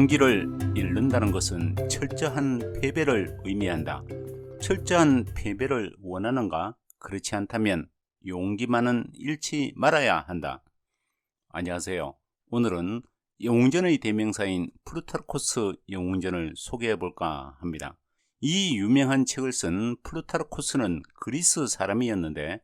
용기를 잃는다는 것은 철저한 패배를 의미한다. 철저한 패배를 원하는가? 그렇지 않다면 용기만은 잃지 말아야 한다. 안녕하세요. 오늘은 영웅전의 대명사인 플루타르코스 영웅전을 소개해 볼까 합니다. 이 유명한 책을 쓴 플루타르코스는 그리스 사람이었는데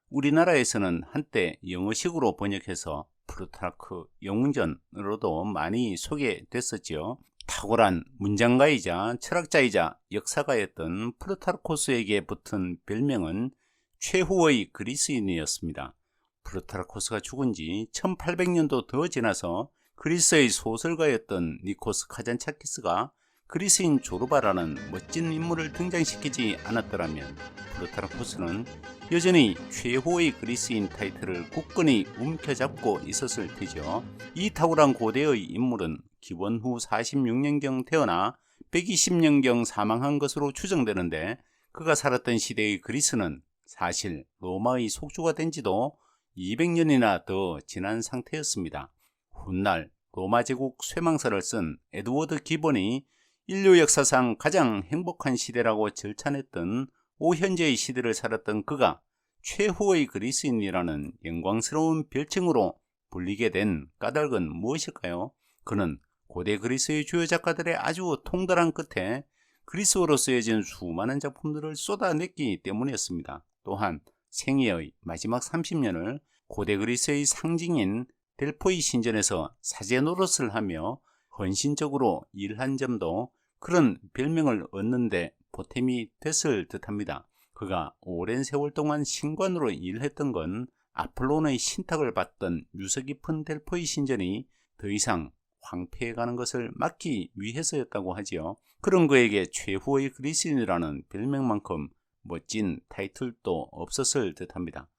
우리나라에서는 한때 영어식으로 번역해서 플루타르크 영웅전으로도 많이 소개됐었지요. 탁월한 문장가이자 철학자이자 역사가였던 플루타르코스에게 붙은 별명은 최후의 그리스인이었습니다. 플루타르코스가 죽은 지 1800년도 더 지나서 그리스의 소설가였던 니코스 카잔차키스가 그리스인 조르바라는 멋진 인물을 등장시키지 않았더라면 플루타르코스는 여전히 최고의 그리스인 타이틀을 굳건히 움켜잡고 있었을 테죠. 이 탁월한 고대의 인물은 기원 후 46년경 태어나 120년경 사망한 것으로 추정되는데, 그가 살았던 시대의 그리스는 사실 로마의 속주가 된 지도 200년이나 더 지난 상태였습니다. 훗날 로마 제국 쇠망사를 쓴 에드워드 기본이 인류 역사상 가장 행복한 시대라고 절찬했던 오현재의 시대를 살았던 그가 최후의 그리스인이라는 영광스러운 별칭으로 불리게 된 까닭은 무엇일까요? 그는 고대 그리스의 주요 작가들의 아주 통달한 끝에 그리스어로 쓰여진 수많은 작품들을 쏟아냈기 때문이었습니다. 또한 생애의 마지막 30년을 고대 그리스의 상징인 델포이 신전에서 사제 노릇을 하며 헌신적으로 일한 점도 그런 별명을 얻는데 보탬이 됐을 듯합니다. 그가 오랜 세월 동안 신관으로 일했던 건 아폴론의 신탁을 받던 유서 깊은 델포이 신전이 더 이상 황폐해가는 것을 막기 위해서였다고 하지요. 그런 그에게 최후의 그리스인이라는 별명만큼 멋진 타이틀도 없었을 듯합니다.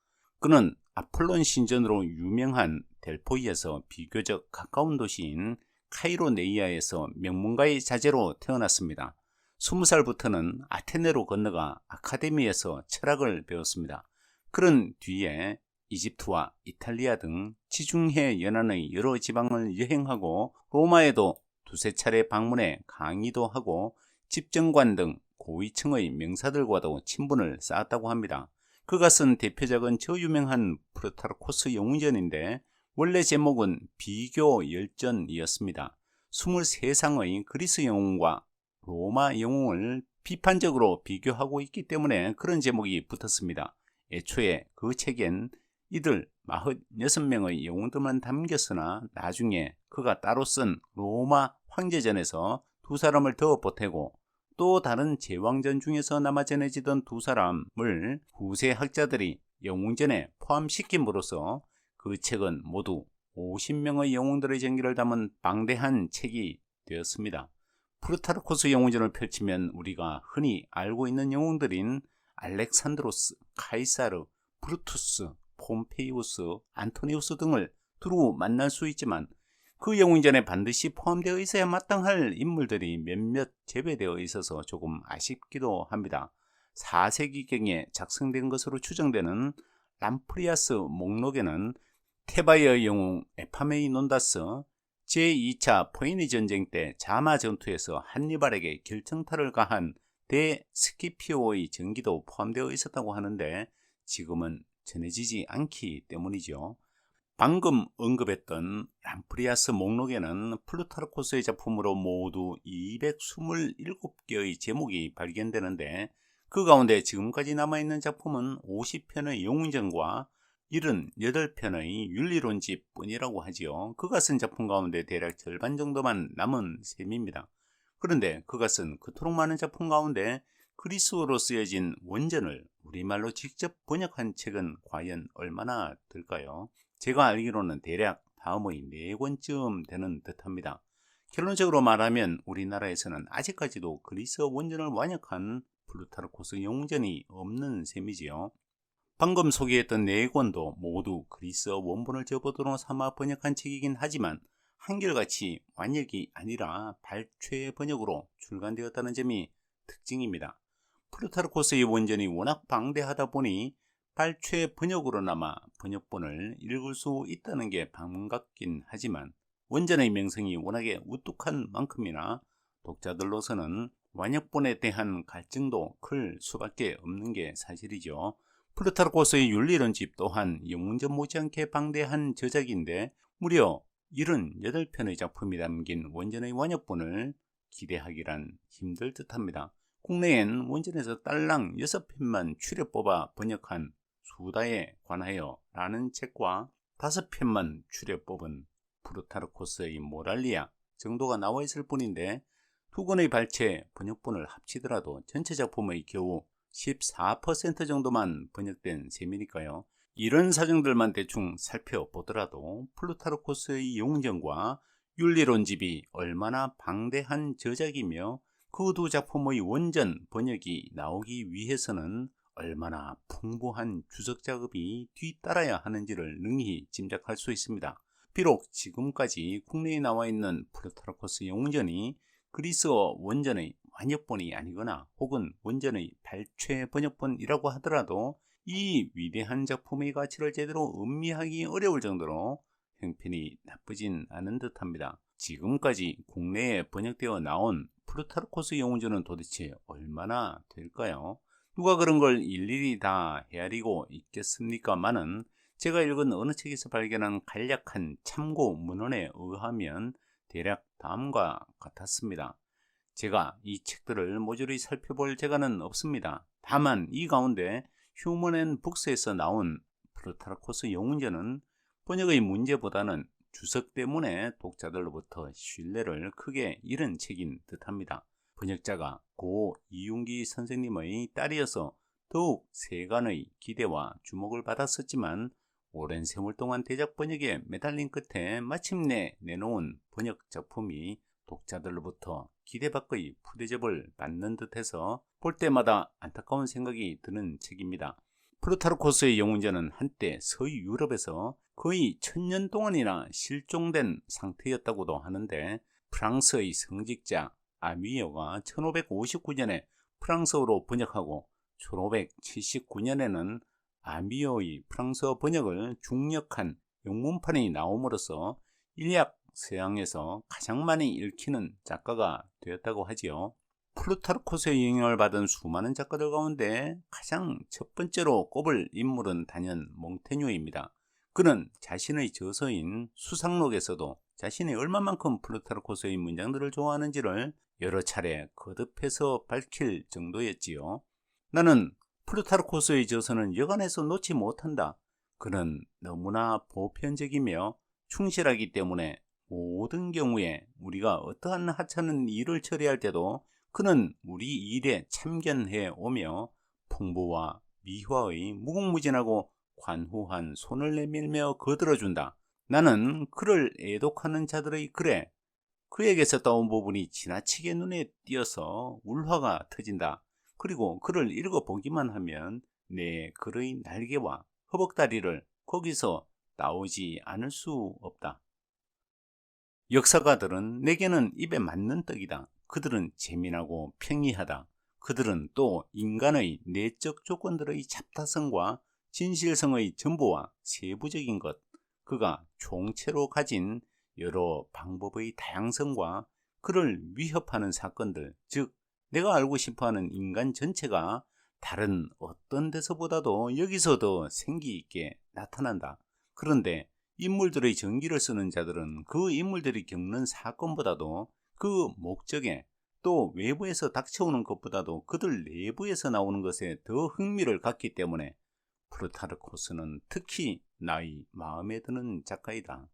그는 아폴론 신전으로 유명한 델포이에서 비교적 가까운 도시인 카이로네이아에서 명문가의 자제로 태어났습니다. 20살부터는 아테네로 건너가 아카데미에서 철학을 배웠습니다. 그런 뒤에 이집트와 이탈리아 등 지중해 연안의 여러 지방을 여행하고 로마에도 두세 차례 방문해 강의도 하고 집정관 등 고위층의 명사들과도 친분을 쌓았다고 합니다. 그가 쓴 대표작은 저 유명한 플루타르코스 영웅전인데 원래 제목은 비교 열전이었습니다. 23상의 그리스 영웅과 로마 영웅을 비판적으로 비교하고 있기 때문에 그런 제목이 붙었습니다. 애초에 그 책엔 이들 46명의 영웅들만 담겼으나 나중에 그가 따로 쓴 로마 황제전에서 두 사람을 더 보태고 또 다른 제왕전 중에서 남아 전해지던 두 사람을 후세 학자들이 영웅전에 포함시킴으로써 그 책은 모두 50명의 영웅들의 전기를 담은 방대한 책이 되었습니다. 플루타르코스 영웅전을 펼치면 우리가 흔히 알고 있는 영웅들인 알렉산드로스, 카이사르, 브루투스, 폼페이우스, 안토니우스 등을 두루 만날 수 있지만 그 영웅전에 반드시 포함되어 있어야 마땅할 인물들이 몇몇 제외되어 있어서 조금 아쉽기도 합니다. 4세기경에 작성된 것으로 추정되는 람프리아스 목록에는 테바이의 영웅 에파메이논다스, 제2차 포에니 전쟁 때 자마 전투에서 한니발에게 결정타를 가한 데스키피오의 전기도 포함되어 있었다고 하는데 지금은 전해지지 않기 때문이죠. 방금 언급했던 람프리아스 목록에는 플루타르코스의 작품으로 모두 227개의 제목이 발견되는데 그 가운데 지금까지 남아있는 작품은 50편의 영웅전과 78편의 윤리론집 뿐이라고 하지요. 그가 쓴 작품 가운데 대략 절반 정도만 남은 셈입니다. 그런데 그가 쓴 그토록 많은 작품 가운데 그리스어로 쓰여진 원전을 우리말로 직접 번역한 책은 과연 얼마나 될까요? 제가 알기로는 대략 다음의 4권쯤 되는 듯합니다. 결론적으로 말하면 우리나라에서는 아직까지도 그리스어 원전을 완역한 플루타르코스 영웅전이 없는 셈이지요. 방금 소개했던 4권도 모두 그리스어 원본을 저보드로 삼아 번역한 책이긴 하지만 한결같이 완역이 아니라 발췌 번역으로 출간되었다는 점이 특징입니다. 플루타르코스의 원전이 워낙 방대하다 보니 발췌 번역으로나마 번역본을 읽을 수 있다는 게 반갑긴 하지만 원전의 명성이 워낙에 우뚝한 만큼이나 독자들로서는 완역본에 대한 갈증도 클 수밖에 없는 게 사실이죠. 플루타르코스의 윤리론집 또한 영웅전 못지않게 방대한 저작인데 무려 78편의 작품이 담긴 원전의 완역본을 기대하기란 힘들 듯합니다. 국내엔 원전에서 딸랑 6편만 추려 뽑아 번역한 수다에 관하여 라는 책과 5편만 추려 뽑은 플루타르코스의 모랄리아 정도가 나와 있을 뿐인데 두 권의 발췌 번역본을 합치더라도 전체 작품의 겨우 14% 정도만 번역된 셈이니까요. 이런 사정들만 대충 살펴보더라도 플루타르코스의 영웅전과 윤리론집이 얼마나 방대한 저작이며 그 두 작품의 원전 번역이 나오기 위해서는 얼마나 풍부한 주석 작업이 뒤따라야 하는지를 능히 짐작할 수 있습니다. 비록 지금까지 국내에 나와 있는 플루타르코스 영웅전이 그리스어 원전의 완역본이 아니거나 혹은 원전의 발췌 번역본이라고 하더라도 이 위대한 작품의 가치를 제대로 음미하기 어려울 정도로 형편이 나쁘진 않은 듯합니다. 지금까지 국내에 번역되어 나온 플루타르코스 영웅전은 도대체 얼마나 될까요? 누가 그런 걸 일일이 다 헤아리고 있겠습니까마는 제가 읽은 어느 책에서 발견한 간략한 참고 문헌에 의하면 대략 다음과 같았습니다. 제가 이 책들을 모조리 살펴볼 재간은 없습니다. 다만 이 가운데 휴먼 앤 북스에서 나온 플루타르코스 영웅전은 번역의 문제보다는 주석 때문에 독자들로부터 신뢰를 크게 잃은 책인 듯합니다. 번역자가 고 이윤기 선생님의 딸이어서 더욱 세간의 기대와 주목을 받았었지만 오랜 세월 동안 대작 번역에 매달린 끝에 마침내 내놓은 번역 작품이 독자들로부터 기대 밖의 푸대접을 받는 듯해서 볼 때마다 안타까운 생각이 드는 책입니다. 플루타르코스의 영웅전은 한때 서유 유럽에서 거의 1000년 동안이나 실종된 상태였다고도 하는데 프랑스의 성직자 아미어가 1559년에 프랑스어로 번역하고 1579년에는 아미어의 프랑스어 번역을 중역한 영문판이 나옴으로써 일약 서양에서 가장 많이 읽히는 작가가 되었다고 하지요. 플루타르코스의 영향을 받은 수많은 작가들 가운데 가장 첫 번째로 꼽을 인물은 단연 몽테뉴입니다. 그는 자신의 저서인 수상록에서도 자신이 얼마만큼 플루타르코스의 문장들을 좋아하는지를 여러 차례 거듭해서 밝힐 정도였지요. 나는 플루타르코스의 저서는 여간해서 놓지 못한다. 그는 너무나 보편적이며 충실하기 때문에 모든 경우에 우리가 어떠한 하찮은 일을 처리할 때도 그는 우리 일에 참견해 오며 풍부와 미화의 무궁무진하고 관후한 손을 내밀며 거들어준다. 나는 그를 애독하는 자들의 글에 그에게서 따온 부분이 지나치게 눈에 띄어서 울화가 터진다. 그리고 그를 읽어보기만 하면 내 글의 날개와 허벅다리를 거기서 나오지 않을 수 없다. 역사가들은 내게는 입에 맞는 떡이다. 그들은 재미나고 평이하다. 그들은 또 인간의 내적 조건들의 잡다성과 진실성의 전부와 세부적인 것, 그가 총체로 가진 여러 방법의 다양성과 그를 위협하는 사건들, 즉 내가 알고 싶어하는 인간 전체가 다른 어떤 데서보다도 여기서 더 생기 있게 나타난다. 그런데 인물들의 전기를 쓰는 자들은 그 인물들이 겪는 사건보다도 그 목적에 또 외부에서 닥쳐오는 것보다도 그들 내부에서 나오는 것에 더 흥미를 갖기 때문에 플루타르코스는 특히 나의 마음에 드는 작가이다.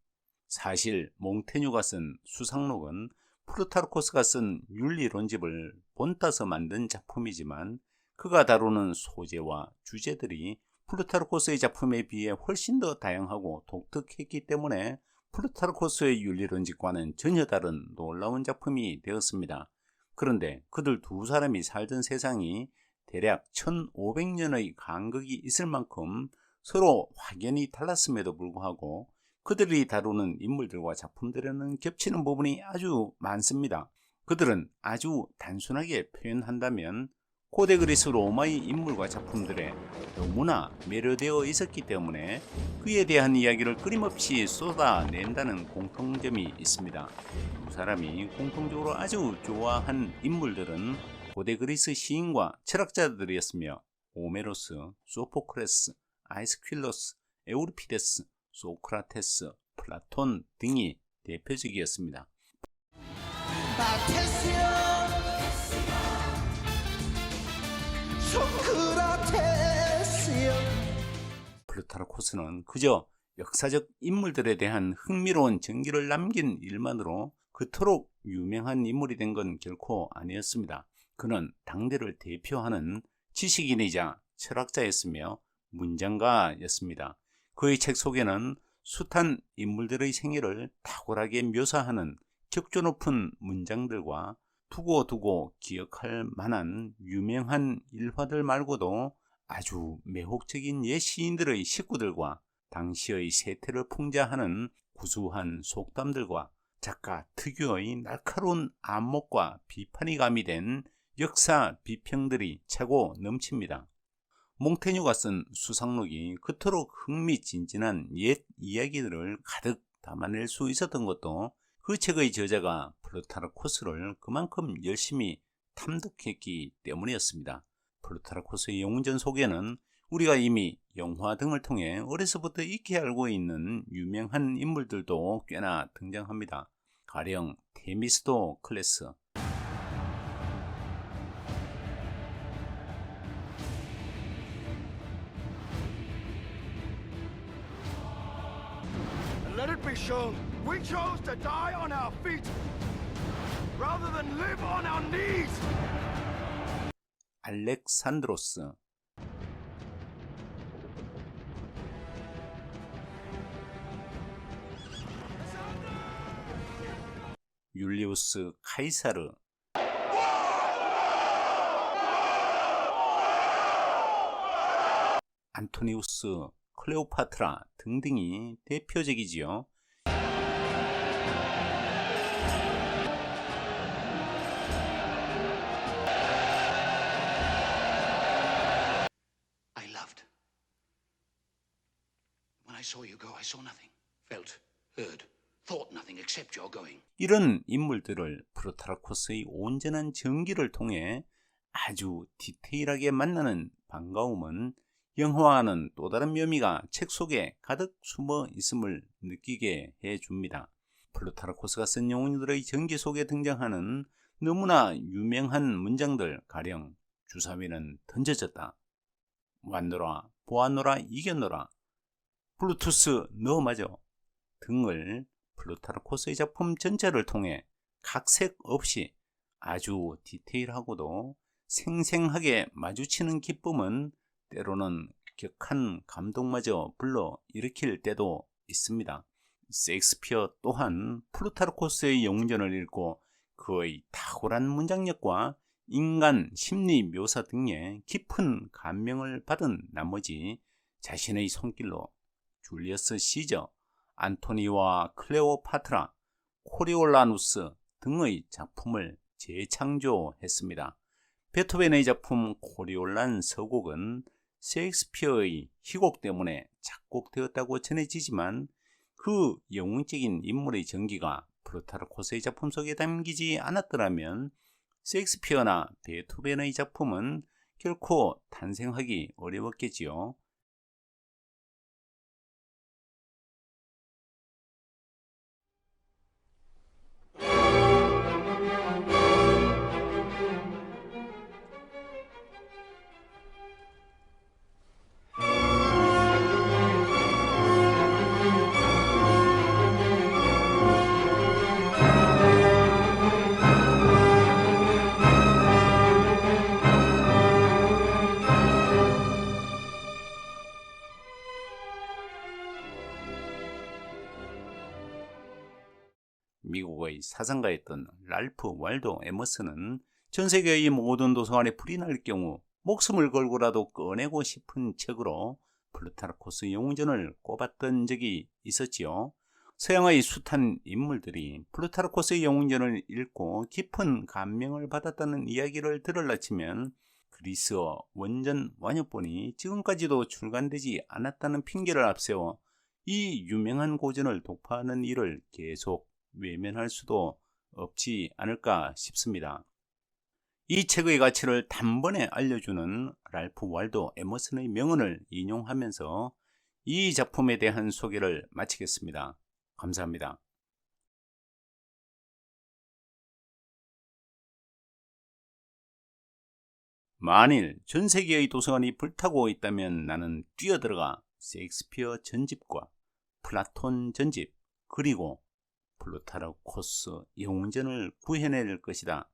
사실 몽테뉴가 쓴 수상록은 플루타르코스가 쓴 윤리론집을 본따서 만든 작품이지만 그가 다루는 소재와 주제들이 플루타르코스의 작품에 비해 훨씬 더 다양하고 독특했기 때문에 플루타르코스의 윤리론집과는 전혀 다른 놀라운 작품이 되었습니다. 그런데 그들 두 사람이 살던 세상이 대략 1500년의 간극이 있을 만큼 서로 확연히 달랐음에도 불구하고 그들이 다루는 인물들과 작품들에는 겹치는 부분이 아주 많습니다. 그들은 아주 단순하게 표현한다면 고대 그리스 로마의 인물과 작품들에 너무나 매료되어 있었기 때문에 그에 대한 이야기를 끊임없이 쏟아낸다는 공통점이 있습니다. 두 사람이 공통적으로 아주 좋아한 인물들은 고대 그리스 시인과 철학자들이었으며 호메로스, 소포크레스, 아이스퀼로스, 에우리피데스, 소크라테스, 플라톤 등이 대표적이었습니다. 플루타르코스는 그저 역사적 인물들에 대한 흥미로운 전기를 남긴 일만으로 그토록 유명한 인물이 된 건 결코 아니었습니다. 그는 당대를 대표하는 지식인이자 철학자였으며 문장가였습니다. 그의 책 속에는 숱한 인물들의 생애를 탁월하게 묘사하는 격조 높은 문장들과 두고두고 기억할 만한 유명한 일화들 말고도 아주 매혹적인 옛 시인들의 식구들과 당시의 세태를 풍자하는 구수한 속담들과 작가 특유의 날카로운 안목과 비판이 가미된 역사 비평들이 차고 넘칩니다. 몽테뉴가 쓴 수상록이 그토록 흥미진진한 옛 이야기들을 가득 담아낼 수 있었던 것도 그 책의 저자가 플루타르코스를 그만큼 열심히 탐독했기 때문이었습니다. 플루타르코스의 영웅전 속에는 우리가 이미 영화 등을 통해 어려서부터 익히 알고 있는 유명한 인물들도 꽤나 등장합니다. 가령 테미스토클레스, Let it be shown, we chose to die on our feet rather than live on our knees. 알렉산드로스, 율리우스 카이사르, 안토니우스 클레오파트라 등등이 대표적이지요. I loved. When I saw you go, I saw nothing, felt, heard, thought nothing except your going. 이런 인물들을 플루타르코스의 온전한 전기를 통해 아주 디테일하게 만나는 반가움은 영화와는 또 다른 묘미가 책 속에 가득 숨어 있음을 느끼게 해줍니다. 플루타르코스가 쓴 영웅들의 전기 속에 등장하는 너무나 유명한 문장들, 가령 주사위는 던져졌다, 왔노라 보았노라 이겼노라, 블루투스 너 맞아 등을 플루타르코스의 작품 전체를 통해 각색 없이 아주 디테일하고도 생생하게 마주치는 기쁨은 때로는 격한 감동마저 불러일으킬 때도 있습니다. 셰익스피어 또한 플루타르코스의 영웅전을 읽고 그의 탁월한 문장력과 인간 심리 묘사 등에 깊은 감명을 받은 나머지 자신의 손길로 줄리어스 시저, 안토니와 클레오파트라, 코리올라누스 등의 작품을 재창조했습니다. 베토벤의 작품 코리올란 서곡은 셰익스피어의 희곡 때문에 작곡되었다고 전해지지만 그 영웅적인 인물의 전기가 플루타르코스의 작품 속에 담기지 않았더라면 셰익스피어나 베토벤의 작품은 결코 탄생하기 어려웠겠지요. 미국의 사상가였던 랄프 waldo 에머슨은 전 세계의 모든 도서관에 불이 날 경우 목숨을 걸고라도 꺼내고 싶은 책으로 플루타르코스 영웅전을 꼽았던 적이 있었지요. 서양의 숱한 인물들이 플루타르코스의 영웅전을 읽고 깊은 감명을 받았다는 이야기를 들으려 치면 그리스어 원전 완역본이 지금까지도 출간되지 않았다는 핑계를 앞세워 이 유명한 고전을 독파하는 일을 계속 외면할 수도 없지 않을까 싶습니다. 이 책의 가치를 단번에 알려주는 랄프 월도 에머슨의 명언을 인용하면서 이 작품에 대한 소개를 마치겠습니다. 감사합니다. 만일 전 세계의 도서관이 불타고 있다면 나는 뛰어들어가 셰익스피어 전집과 플라톤 전집 그리고 플루타르코스 영웅전을 구해낼 것이다.